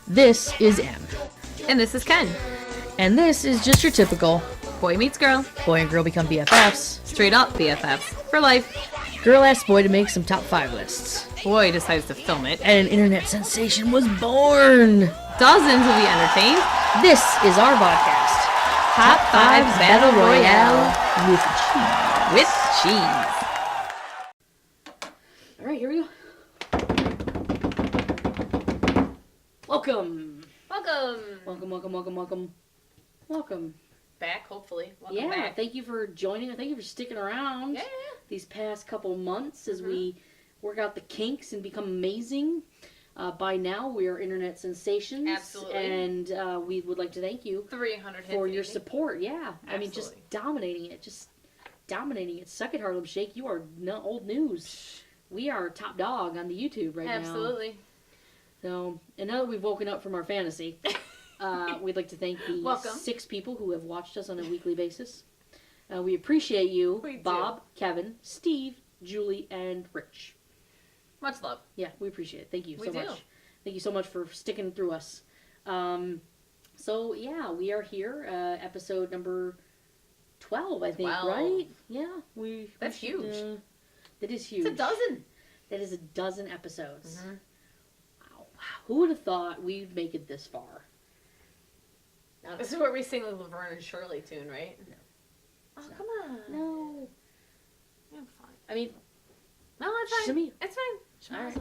This is M. And this is Ken. And this is just your typical Boy meets girl. boy and girl become BFFs. Straight up BFFs. For life. Girl asks boy to make some top 5 lists. Boy decides to film it. And an internet sensation was born. Dozens will be entertained. This is our podcast. Top 5's Battle Royale. With cheese. With cheese. Alright, here we go. Welcome. Welcome. Back, hopefully. Welcome back. Thank you for joining. Thank you for sticking around these past couple months as we work out the kinks and become amazing. By now, we are internet sensations. Absolutely. And we would like to thank you 300 for your support. Yeah. Absolutely. I mean, just dominating it. Suck it, Harlem Shake. You are old news. We are top dog on the YouTube right now. Absolutely. So, and now that we've woken up from our fantasy, we'd like to thank the 6 people who have watched us on a weekly basis. We appreciate you, Bob, Kevin, Steve, Julie, and Rich. Much love. Yeah, we appreciate it. Thank you so much. Thank you so much for sticking through us. So, yeah, we are here, episode number 12, I think, 12. right? Yeah. That's huge. That is huge. It's a dozen. That is a dozen episodes. Mm-hmm. Wow. Who would have thought we'd make it this far? Now, this is where we sing the Laverne and Shirley tune, right? No. Oh, come on. No. I'm fine. I mean, No, it's fine. Shimmy. It's fine. All right.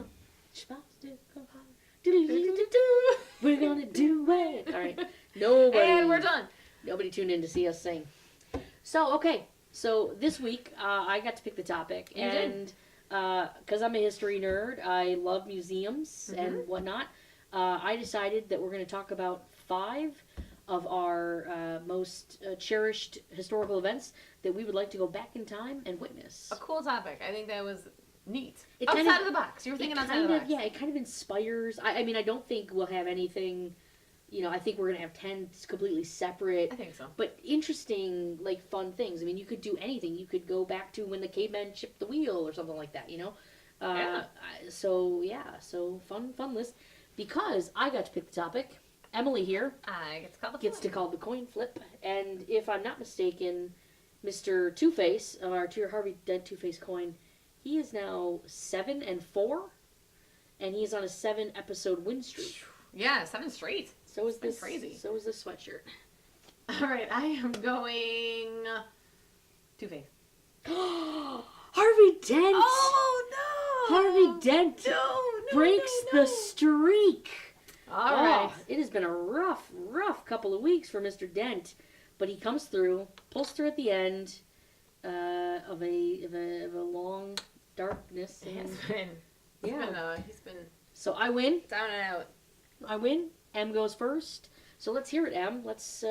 We're gonna do it. All right. Nobody. And we're done. Nobody tuned in to see us sing. So, okay. So, this week, I got to pick the topic. And because I'm a history nerd, I love museums and whatnot. I decided that we're going to talk about 5 of our most cherished historical events that we would like to go back in time and witness. A cool topic. I think that was neat. It outside of the box. You were thinking outside of the box. Yeah, it kind of inspires. I mean, I don't think we'll have anything, I think we're going to have 10 completely separate. I think so. But interesting, fun things. I mean, you could do anything. You could go back to when the cavemen chipped the wheel or something like that, Yeah. So fun list. Because I got to pick the topic. Emily here I gets to call the coin flip. And if I'm not mistaken, Mr. Two-Face, our Dear Harvey Dent Two-Face coin, he is now 7-4. And he's on a 7-episode win streak. Yeah, 7 straight. So is this crazy. So is this sweatshirt. All right, I am going Two-Face. Harvey Dent! Oh, no! Harvey Dent breaks the streak. All right. It has been a rough couple of weeks for Mr. Dent, but he comes through, pulls through at the end of a long darkness. He's been So I win. down and out. I win. M goes first. So let's hear it, M. Let's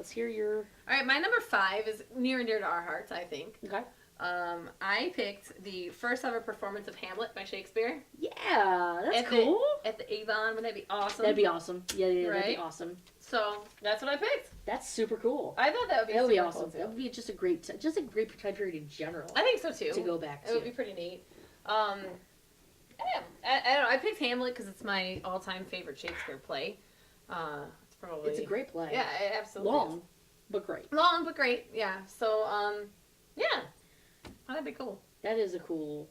hear your. All right, my number 5 is near and dear to our hearts, I think. Okay. I picked the first ever performance of Hamlet by Shakespeare. Yeah, that's cool. At the Avon, would that be awesome? That'd be awesome. Yeah, Right? that'd be awesome. So that's what I picked. That's super cool. I thought that would be That would be super awesome. cool, too. That would be just a great time period in general. I think so too. To go back to. It would be pretty neat. I don't know. I picked Hamlet because it's my all-time favorite Shakespeare play. It's a great play. Yeah, it absolutely. Long, but great. Long but great. Yeah. So yeah, that'd be cool. That is a cool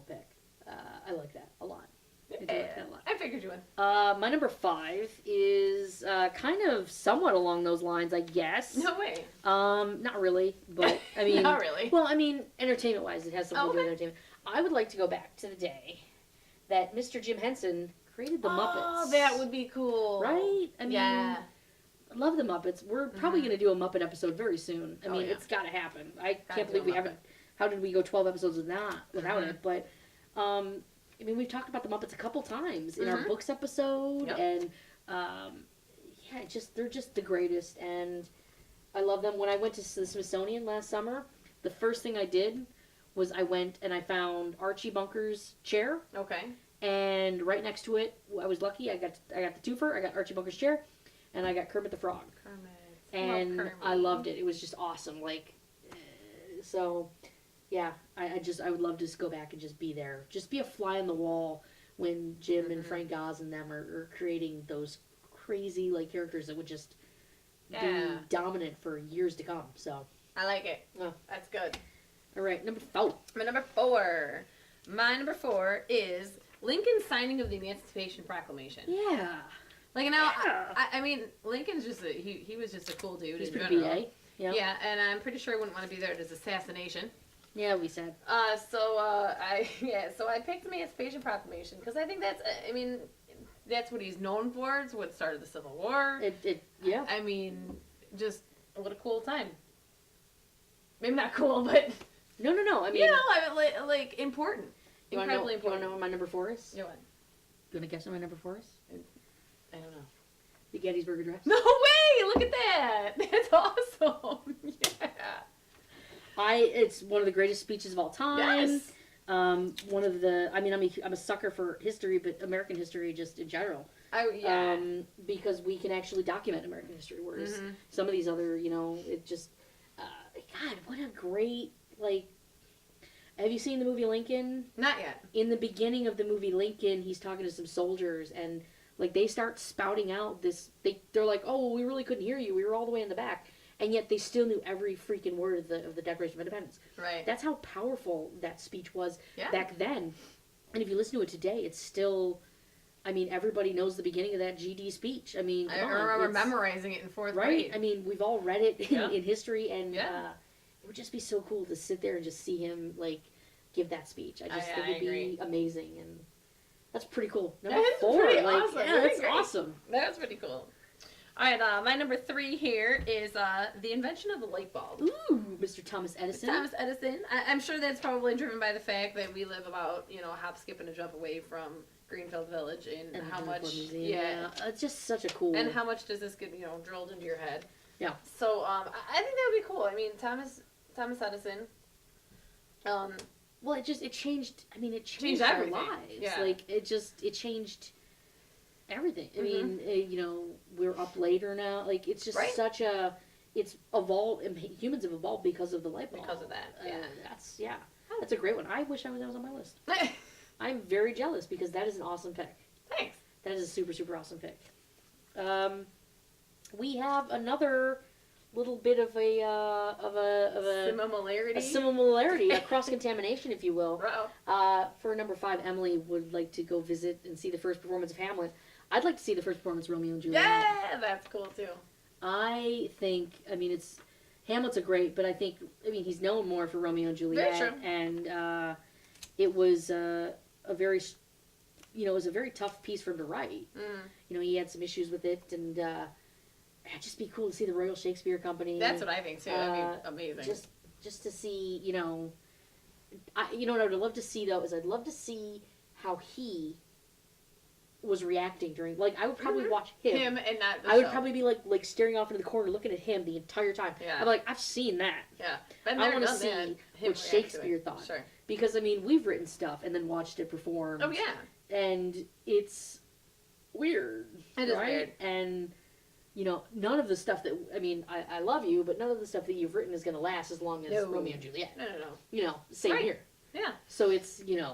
pick. I like that a lot. I do like that a lot. I figured you would. My number 5 is kind of somewhat along those lines, I guess. No way. Not really, but I mean, Not really. Well, I mean, entertainment-wise, it has something to do with Okay. entertainment. I would like to go back to the day that Mr. Jim Henson created the Muppets. Oh, that would be cool. Right? I mean, yeah. I love the Muppets. We're probably going to do a Muppet episode very soon. I mean, yeah. It's got to happen. I can't do believe a we Muppet. haven't. How did we go 12 episodes without it? But, I mean, we've talked about the Muppets a couple times in our books episode, and they're just the greatest, and I love them. When I went to the Smithsonian last summer, the first thing I did was I went and I found Archie Bunker's chair. Okay. And right next to it, I was lucky. I got the twofer. I got Archie Bunker's chair, and I got Kermit the Frog. Kermit. And I loved it. It was just awesome. So, yeah, I would love to just go back and just be there. Just be a fly on the wall when Jim and Frank Oz and them are creating those crazy like characters that would just be dominant for years to come. So I like it. That's good. All right, number 4. My number 4 is Lincoln's signing of the Emancipation Proclamation. Yeah. Like, now, I mean, Lincoln's just he was just a cool dude. He's in pretty general. BA. Yeah. Yeah, and I'm pretty sure he wouldn't want to be there at his assassination. Yeah, we said. So I picked Emancipation Proclamation because I think that's what he's known for. It's what started the Civil War. Yeah. I mean, just what a cool time. Maybe not cool, but No. I mean, like important. Incredibly important. You want to know what my number 4 is? You what? You want to guess what my number 4 is? I don't know. The Gettysburg Address. No way! Look at that! That's awesome. Yeah. It's one of the greatest speeches of all time. Yes. One of the. I mean, I'm a sucker for history, but American history just in general. Because we can actually document American history, whereas some of these other, it just. God, what a great Have you seen the movie Lincoln? Not yet. In the beginning of the movie Lincoln, he's talking to some soldiers, and they start spouting out this. They're like, "Oh, we really couldn't hear you. We were all the way in the back," and yet they still knew every freaking word of the Declaration of Independence. Right. That's how powerful that speech was Yeah. back then. And if you listen to it today, it's still. I mean, everybody knows the beginning of that GD speech. I mean, I remember memorizing it in 4th right? grade. I mean, we've all read it in history, and Yeah. it would just be so cool to sit there and just see him give that speech. I just think it'd be amazing, and that's pretty cool. Number 4, pretty awesome. yeah, Pretty that's great. awesome. That's pretty cool. All right, my number 3 here is the invention of the light bulb. Ooh, Mr. Thomas Edison. Thomas Edison. I'm sure that's probably driven by the fact that we live about a hop, skip, and a jump away from Greenfield Village, and how much. Yeah, it's just such a cool. And how much does this get drilled into your head? Yeah. So I think that would be cool. I mean, Thomas Edison. Well, it changed. I mean, it changed Changed our everything. lives. Yeah. It changed everything. I mean, we're up later now. It's just such a. It's evolved. Humans have evolved because of the light bulb. Because of that. Yeah. That's a great one. I wish that was on my list. I'm very jealous because that is an awesome pick. Thanks. That is a super, super awesome pick. We have another little bit of a similarity, a cross contamination, if you will. For number 5, Emily would like to go visit and see the first performance of Hamlet. I'd like to see the first performance of Romeo and Juliet. Yeah, that's cool too. I think, Hamlet's great, but he's known more for Romeo and Juliet. Very true. And it was a very, it was a very tough piece for him to write. He had some issues with it, and it'd just be cool to see the Royal Shakespeare Company. That's what I think too. That'd be amazing. Just to see, what I would love to see though is I'd love to see how he was reacting during. I would probably watch him and not. I would probably be like staring off into the corner, looking at him the entire time. Yeah. I'm like, I've seen that. Yeah. I want to see what Shakespeare thought. Sure. Because we've written stuff and then watched it performed. Oh yeah. And it's weird. It is weird. And none of the stuff that I love you, but none of the stuff that you've written is going to last as long as Romeo and Juliet. No. Same here. Yeah. So it's yeah,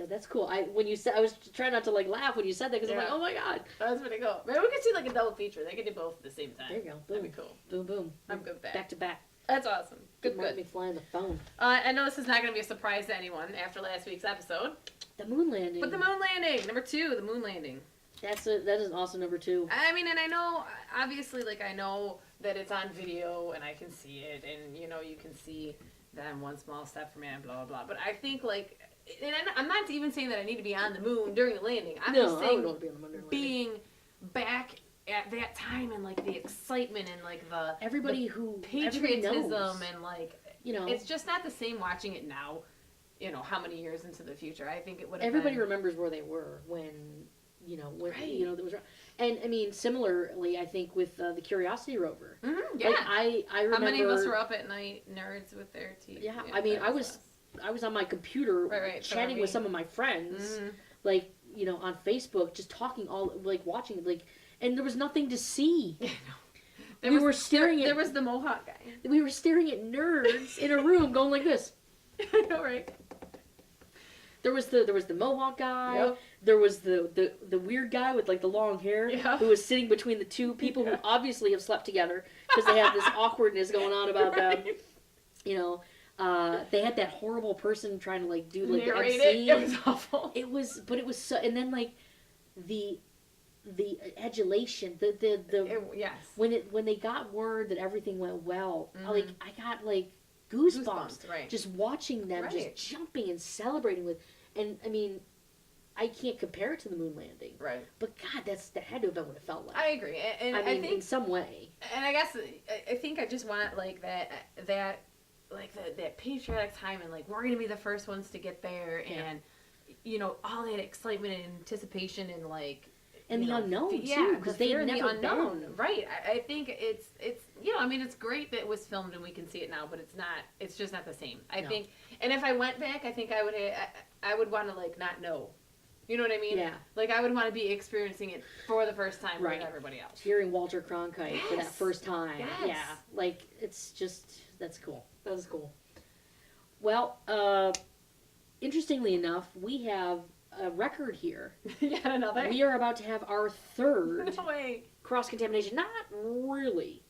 that's cool. I was trying not to laugh when you said that because I'm like, oh my god, that's pretty cool. Maybe we could see a double feature. They could do both at the same time. There you go. Boom. That'd be cool. Boom, boom. I'm good with that. Back to back. That's awesome. Good. Might be flying the phone. I know this is not going to be a surprise to anyone after last week's episode. The moon landing. But the moon landing, number 2, the moon landing. That is an awesome number 2. I mean, and I know, obviously, I know that it's on video and I can see it, and you can see that I'm one small step from man, blah blah blah. But I think and I'm not even saying that I need to be on the moon during the landing. I'm just saying I would want to be on the moon during the landing. Being back at that time and the excitement and the patriotism knows. And it's just not the same watching it now. How many years into the future? I think it would have. Everybody remembers where they were when there was. And similarly, I think with the Curiosity rover. Mm-hmm, yeah. I remember. How many of us were up at night, nerds with their TV? Yeah, I was on my computer chatting with some of my friends, on Facebook, just talking watching, and there was nothing to see. We were staring at... There was the Mohawk guy. We were staring at nerds in a room going like this. I know, right? There was the Mohawk guy. Yep. There was the weird guy with like the long hair who was sitting between the two people who obviously have slept together because they have this awkwardness going on about them. You know, they had that horrible person trying to like do like narrate the MC. It was awful. It was so. And then like the adulation, yes. when they got word that everything went well, like I got like goosebumps right. just watching them just jumping and celebrating with, and I mean, I can't compare it to the moon landing, right? But God, that had to have been what it felt like. I agree, and I mean, think in some way, and I guess I think I just want like that patriotic time, and like we're gonna be the first ones to get there, and you know, all that excitement and anticipation and like. And the unknown too, because they've never the unknown, been. right? I think it's you know, I mean, it's great that it was filmed and we can see it now, but it's just not the same. I think, and if I went back, I think I would want to like not know, you know what I mean? Yeah. Like I would want to be experiencing it for the first time with everybody else. Hearing Walter Cronkite for that first time, yes. like it's just that's cool. That was cool. Well, interestingly enough, we have a record here. Yet another. We are about to have our third no way. cross-contamination. Not really.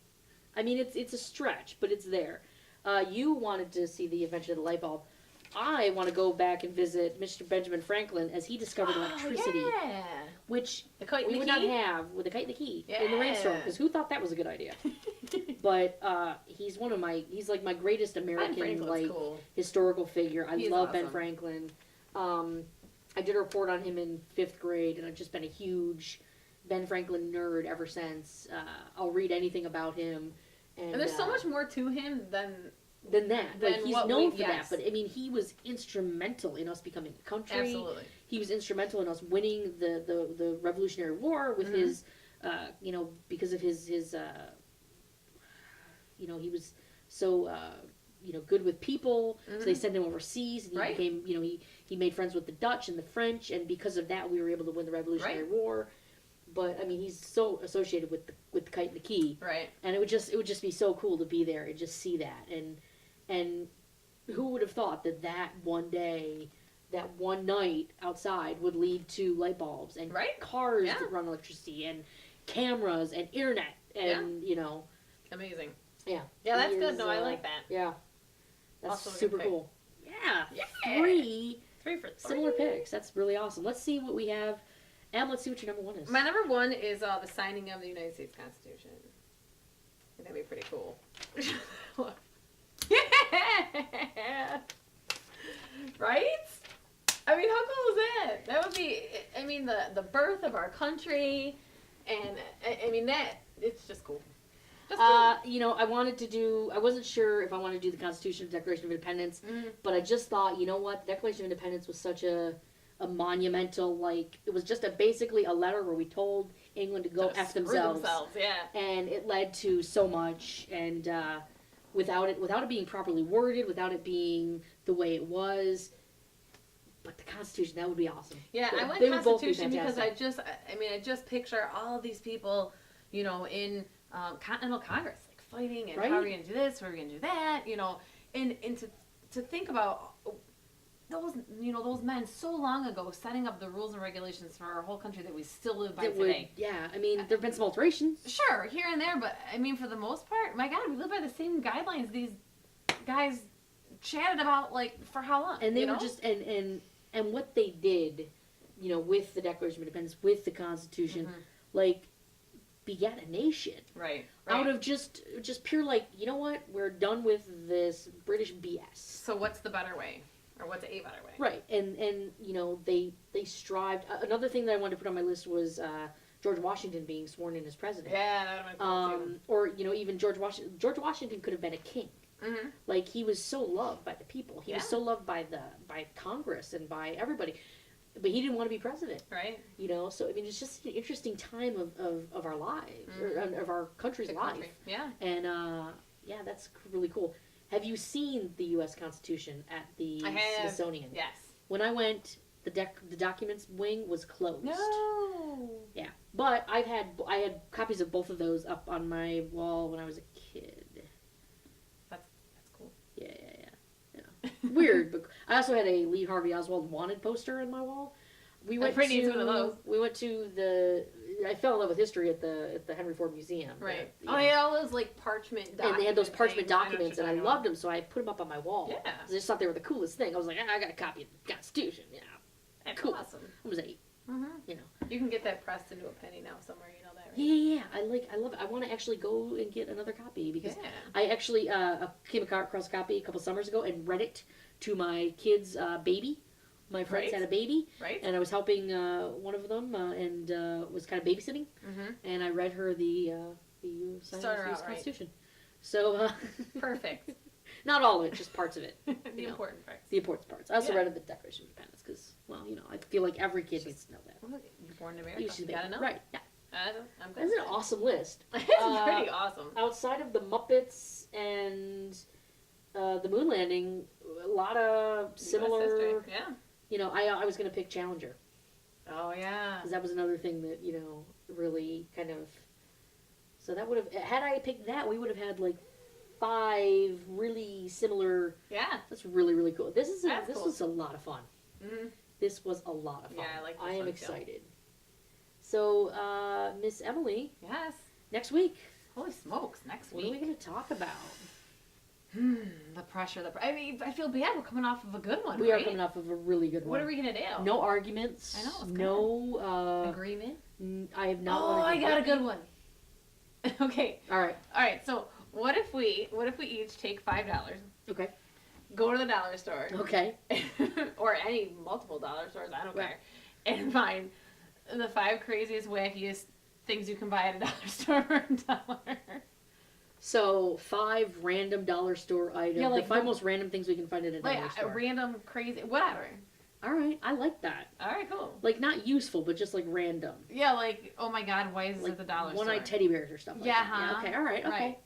I mean, it's a stretch, but it's there. You wanted to see the invention of the light bulb. I want to go back and visit Mr. Benjamin Franklin as he discovered electricity, which we would not have with the kite and the key in the rainstorm. Because who thought that was a good idea? But he's like my greatest American historical figure. I love Ben Franklin. I did a report on him in 5th grade, and I've just been a huge Ben Franklin nerd ever since. I'll read anything about him. And there's so much more to him than that. Like, he's known for that, but I mean, he was instrumental in us becoming a country. Absolutely. He was instrumental in us winning the Revolutionary War with his, you know, because of his you know, he was so... you know, good with people, so they sent him overseas, and he became, you know, he made friends with the Dutch and the French, and because of that, we were able to win the Revolutionary War. But I mean, he's so associated with the kite and the key, and it would just be so cool to be there and just see that, and who would have thought that one day, that one night outside would lead to light bulbs and cars that run electricity and cameras and internet and you know, amazing. Yeah, that's good. No, I like that. Yeah. That's also super cool. Yeah. 3 for similar picks. That's really awesome. Let's see what we have. And let's see what your number 1 is. My number 1 is the signing of the United States Constitution. I think that'd be pretty cool. Right? I mean, how cool is that? That would be, I mean, the birth of our country. And, I mean, it's just cool. You know, I wasn't sure if I wanted to do the Constitution or Declaration of Independence, but I just thought, you know what, the Declaration of Independence was such a monumental, like, it was just basically a letter where we told England to go F themselves. And it led to so much, and without it being properly worded, without it being the way it was, but the Constitution, that would be awesome. Yeah, I went Constitution because I just picture all of these people, you know, in... Continental Congress, like fighting and how are we going to do this, how are we going to do that, you know, and to think about those, you know, those men so long ago setting up the rules and regulations for our whole country that we still live by today. I mean, there have been some alterations. Sure, here and there, but I mean, for the most part, my God, we live by the same guidelines these guys chatted about, like, for how long? And they were just, and what they did, you know, with the Declaration of Independence, with the Constitution, like, begat a nation. Right. Out of just pure, like, you know what? We're done with this British BS. So what's the better way? Or what's a better way? Right. And you know, they strived. Another thing that I wanted to put on my list was George Washington being sworn in as president. Yeah, that would have been cool too. Or, you know, even George Washington could have been a king. Like, he was so loved by the people. He was so loved by Congress and by everybody. But he didn't want to be president. Right. You know, so, I mean, it's just an interesting time of our lives, or of our country's life. Yeah. And, yeah, that's really cool. Have you seen the U.S. Constitution at the Smithsonian? Yes. When I went, the documents wing was closed. No. Yeah. But I had copies of both of those up on my wall when I was a kid. That's cool. Yeah. weird. But I also had a Lee Harvey Oswald wanted poster on my wall. We went Pretty needs to one of those. we went to the. I fell in love with history at the Henry Ford Museum. Right. You Oh, know. yeah, all those like parchment documents. And they had those parchment things. documents, and I loved them, so I put them up on my wall. Yeah. 'Cause I just thought they were the coolest thing. I was like, I got a copy of the Constitution. Yeah, That's cool. awesome. I was 8. Mm-hmm. You know. You can get that pressed into a penny now somewhere. You know that, right? Yeah. I love it. I want to actually go and get another copy because Yeah. I actually came across a copy a couple summers ago and read it to my kid's baby. My friends had a baby, Right. and I was helping one of them and was kind of babysitting, Mm-hmm. and I read her the Started out right. Constitution. So Perfect. not all of it, just parts of it. The You know. important parts. The important parts. I also Yeah. read the Declaration of Independence because, well, you know, I feel like every kid needs to know that. Well, you're born in America. You should gotta know. Right. Yeah. I'm glad. That's an awesome list. It's pretty awesome. Outside of the Muppets and the moon landing, a lot of similar. Yeah. You know, I was going to pick Challenger Oh yeah. because that was another thing that, you know, really kind of. So that would have, had I picked that, we would have had like 5 really similar. Yeah. That's really, really cool. This Cool. was a lot of fun. Mm-hmm. This was a lot of fun. Yeah, I like this I am one, too. excited. So, Miss Emily, Yes. next week, Holy smokes! Next what are we week. going to talk about? The pressure. I mean, I feel bad. We're coming off of a good one. We right? are coming off of a really good one. What are we gonna do? No arguments. I know, it's good. No. Agreement. I have not. Oh, I got a good one. Okay. All right. All right. So what if we each take $5, Okay. go to the dollar store, Okay. or any multiple dollar stores, I don't Right. care, and find the 5 craziest, wackiest things you can buy at a dollar store for $1. So 5 random dollar store items. Yeah, like the 5 the- most random things we can find at a dollar Like a store. random, crazy, whatever. All right. I like that. All right, cool. Like not useful, but just like random. Yeah, like, oh my God, why is this Like at the dollar store? one-eyed teddy bears or stuff like Yeah, that. Yeah. huh? Okay. All right. Okay. Right.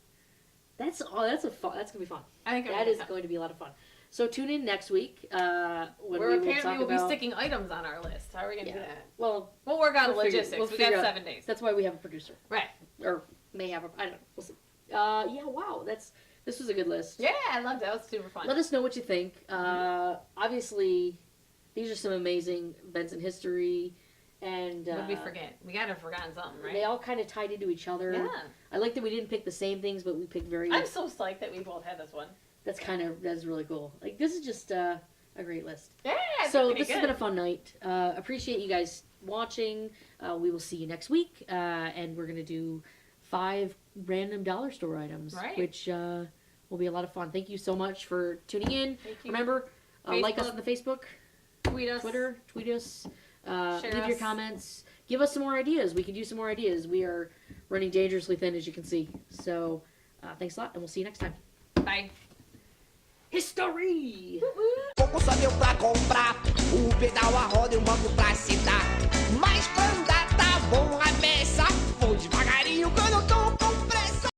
That's fun. That's gonna be fun. I think That is going to be a lot of fun. So tune in next week when We're we will apparently talk will be about. sticking items on our list. How are we gonna do Yeah. that? Well, We'll work on We'll figure- logistics. we'll we figure got out- 7 days. that's why we have a producer, Right. or may have a. I don't know. We'll see. Yeah. Wow. This was a good list. Yeah, I loved it. That was super fun. Let us know what you think. Obviously, these are some amazing events in history, and What did we forget? We gotta have forgotten something, right? they all kind of tied into each other. Yeah. I like that we didn't pick the same things, but we picked very. I'm so psyched that we both had this one. That's really cool. Like this is just a great list. Yeah. So pretty this has good. been a fun night. Appreciate you guys watching. We will see you next week, and we're gonna do 5 random dollar store items, Right. which will be a lot of fun. Thank you so much for tuning in. Thank you. Remember, like us Facebook. on the Facebook, Tweet us. Twitter, tweet us, Share leave your us. comments, give us some more ideas. We could use some more ideas. We are running dangerously thin, as you can see. So thanks a lot, and we'll see you next time. Bye. History. Pouco só deu pra comprar o pedal, a roda e um banco pra sentar.